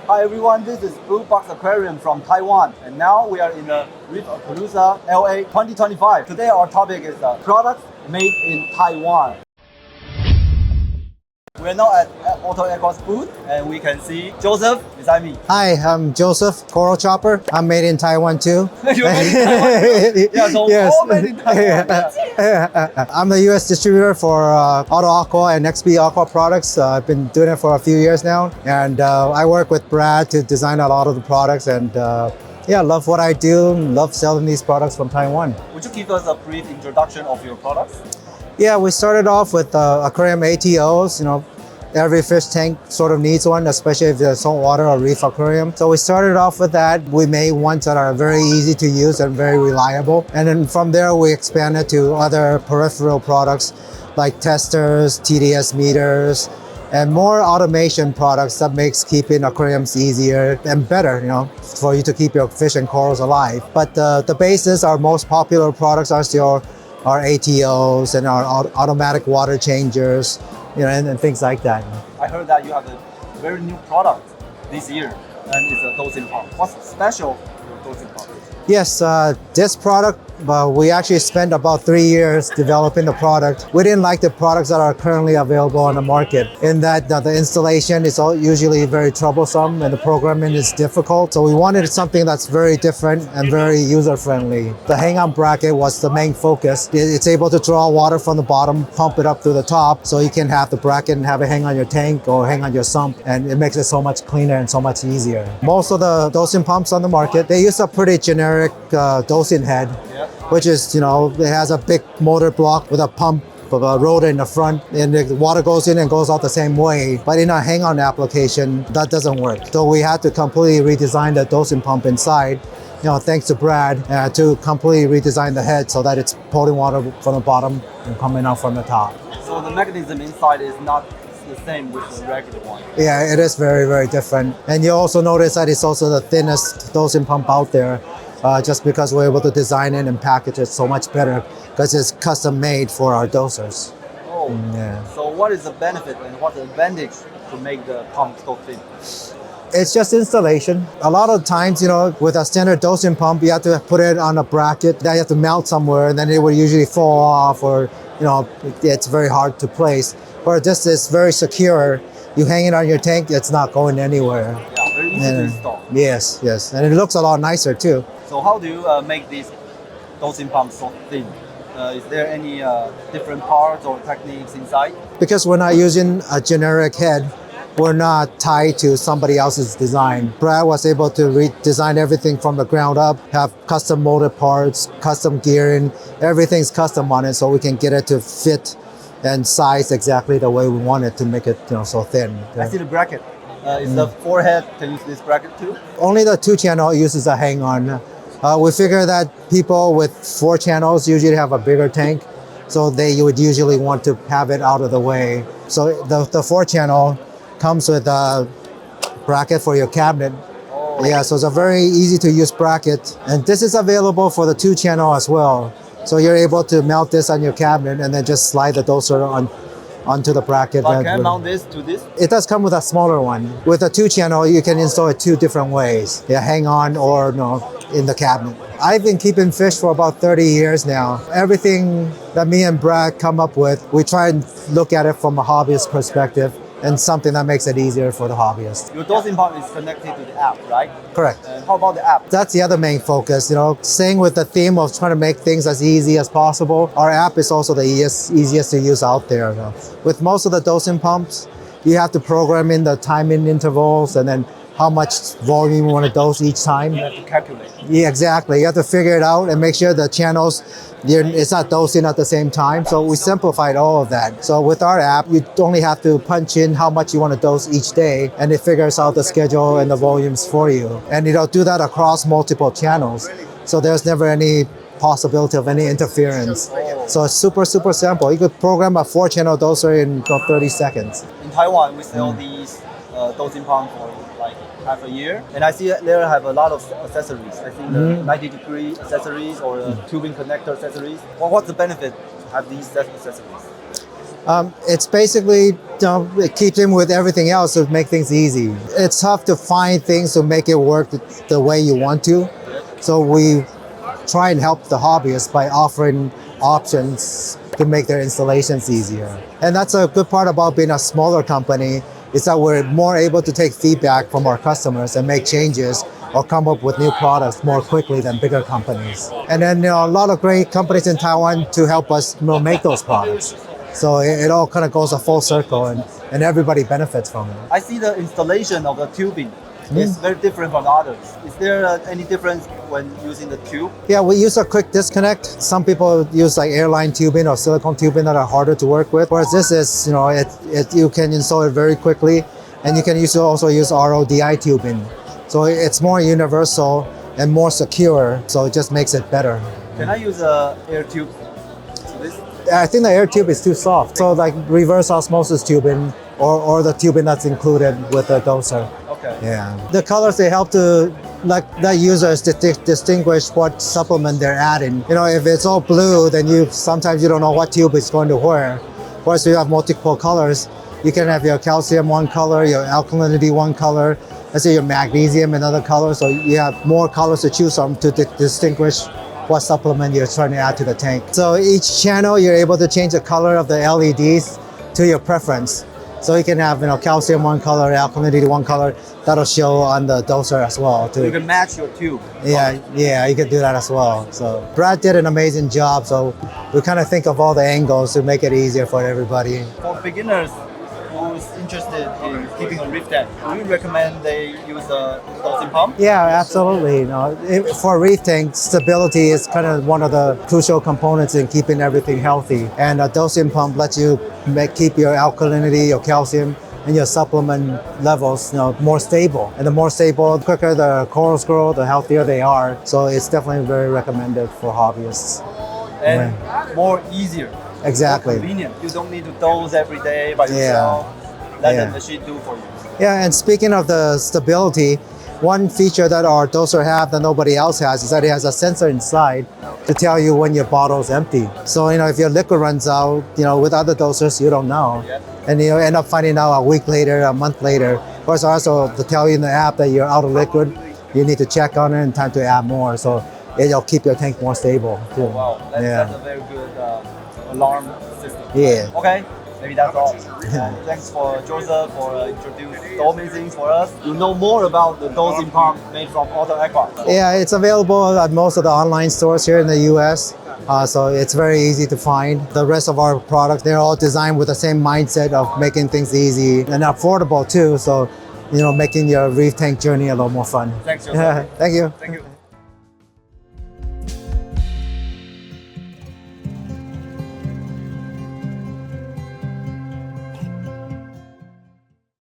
Hi everyone, this is Blue Box Aquarium from Taiwan, and now we are in the Reef Palooza LA 2025. Today our topic is products made in Taiwan. We're now at AutoAqua's booth, and we can see Joseph beside me. Hi, I'm Joseph, Coral Chopper. I'm made in Taiwan too. You're made in Taiwan too? Yeah, so yes. all made in Taiwan. I'm the US distributor for AutoAqua and XP Aqua products. I've been doing it for a few years now, and I work with Brad to design a lot of the products, and yeah, love what I do, love selling these products from Taiwan. Would you give us a brief introduction of your products? Yeah, we started off with aquarium ATOs. You know, every fish tank sort of needs one, especially if they're saltwater or reef aquarium. So we started off with that. We made ones that are very easy to use and very reliable. And then from there, we expanded to other peripheral products like testers, TDS meters, and more automation products that makes keeping aquariums easier and better, you know, for you to keep your fish and corals alive. But the basis, our most popular products are still our ATOs and our automatic water changers, you know, and things like that. I heard that you have a very new product this year, and it's a dosing pump. What's special with your dosing pump? Yes, this product, we actually spent about 3 years developing the product. We didn't like the products that are currently available on the market, in that the installation is usually very troublesome and the programming is difficult. So we wanted something that's very different and very user-friendly. The hang-on bracket was the main focus. It's able to draw water from the bottom, pump it up to the top, so you can have the bracket and have it hang on your tank or hang on your sump, and it makes it so much cleaner and so much easier. Most of the dosing pumps on the market, they use a pretty generic dosing head, which is, you know, it has a big motor block with a pump of a rotor in the front, and the water goes in and goes out the same way. But in a hang-on application, that doesn't work. So we had to completely redesign the dosing pump inside, you know, thanks to Brad, to completely redesign the head so that it's pulling water from the bottom and coming out from the top. So the mechanism inside is not the same with the regular one. Yeah, it is very, very different. And you also notice that it's also the thinnest dosing pump out there. Just because we're able to design it and package it so much better, because it's custom made for our dosers. Oh, yeah. So what is the benefit and what's the advantage to make the pump so thin? It's just installation. A lot of times, you know, with a standard dosing pump, you have to put it on a bracket that you have to mount somewhere, and then it will usually fall off, or, you know, it's very hard to place. Where this is very secure. You hang it on your tank, it's not going anywhere. Yeah, very easy to install. Yes, yes. And it looks a lot nicer too. So how do you make these dosing pumps so thin? Is there any different parts or techniques inside? Because we're not using a generic head, we're not tied to somebody else's design. Brad was able to redesign everything from the ground up, have custom molded parts, custom gearing, everything's custom on it, so we can get it to fit and size exactly the way we want it to make it, you know, so thin. I see the bracket. Is the forehead can use this bracket too? Only the 2-channel uses a hang-on. We figure that people with 4 channels usually have a bigger tank, so they would usually want to have it out of the way. So the 4-channel comes with a bracket for your cabinet. Oh. Yeah, so it's a very easy to use bracket. And this is available for the 2-channel as well. So you're able to mount this on your cabinet and then just slide the doser onto the bracket. But can I mount this to this? It does come with a smaller one. With a 2-channel, you can install it 2 different ways. Yeah, hang on or in the cabinet. I've been keeping fish for about 30 years now. Everything that me and Brad come up with, we try and look at it from a hobbyist perspective, and something that makes it easier for the hobbyist. Your dosing pump is connected to the app, right? Correct. And how about the app? That's the other main focus, you know, staying with the theme of trying to make things as easy as possible. Our app is also the easiest to use out there. You know. With most of the dosing pumps, you have to program in the timing intervals and then how much volume you want to dose each time. You have to calculate. Yeah, exactly. You have to figure it out and make sure the channels, it's not dosing at the same time. So we simplified all of that. So with our app, you only have to punch in how much you want to dose each day, and it figures out the schedule and the volumes for you. And it'll do that across multiple channels. So there's never any possibility of any interference. So it's super, super simple. You could program a 4-channel doser in 30 seconds. In Taiwan, we sell these dosing pumps for like half a year, and I see there have a lot of accessories. I think the 90-degree accessories or the tubing connector accessories. Well, what's the benefit to have these accessories? It's basically, it keeps in with everything else to make things easy. It's tough to find things to make it work the way you want to. So we try and help the hobbyists by offering options to make their installations easier. And that's a good part about being a smaller company, is that we're more able to take feedback from our customers and make changes or come up with new products more quickly than bigger companies. And then a lot of great companies in Taiwan to help us make those products. So it all kind of goes a full circle, and everybody benefits from it. I see the installation of the tubing is very different from the others. Is there any difference when using the tube? Yeah, we use a quick disconnect. Some people use like airline tubing or silicone tubing that are harder to work with. Whereas this is, you can install it very quickly, and you can also use RODI tubing. So it's more universal and more secure. So it just makes it better. Can I use a air tube? I think the air tube is too soft. So like reverse osmosis tubing or the tubing that's included with the doser. Okay. Yeah. The colors, they help to let users distinguish what supplement they're adding. If it's all blue, then sometimes you don't know what tube it's going to wear. Whereas if you have multiple colors, you can have your calcium one color, your alkalinity one color, let's say your magnesium another color. So you have more colors to choose from to distinguish what supplement you're trying to add to the tank. So each channel, you're able to change the color of the LEDs to your preference. So you can have calcium one color, alkalinity one color. That'll show on the doser as well too. You can match your tube. Yeah, you can do that as well. So Brad did an amazing job. So we kind of think of all the angles to make it easier for everybody. For beginners who's interested in keeping a reef tank, do you recommend they use a dosing pump? Yeah, absolutely. For a reef tank, stability is kind of one of the crucial components in keeping everything healthy. And a dosing pump lets you keep your alkalinity, your calcium, and your supplement levels more stable. And the more stable, the quicker the corals grow, the healthier they are. So it's definitely very recommended for hobbyists. And more easier. Exactly. More convenient. You don't need to dose every day by yourself. Let the machine do for you. Yeah, and speaking of the stability, one feature that our doser have that nobody else has is that it has a sensor inside to tell you when your bottle's empty. So if your liquid runs out, with other dosers, you don't know. Yeah. And you end up finding out a week later, a month later. Or it's also to tell you in the app that you're out of liquid, you need to check on it and time to add more. So it'll keep your tank more stable too. Oh, wow, that's a very good alarm system. Yeah. Okay, maybe that's all. Thanks for Joseph for introducing so many things for us. You know more about the dosing pump made from AutoAqua. Yeah, it's available at most of the online stores here in the US. So it's very easy to find. The rest of our products, they're all designed with the same mindset of making things easy and affordable too. So, making your reef tank journey a little more fun. Thanks, Joseph. Thank you. Thank you.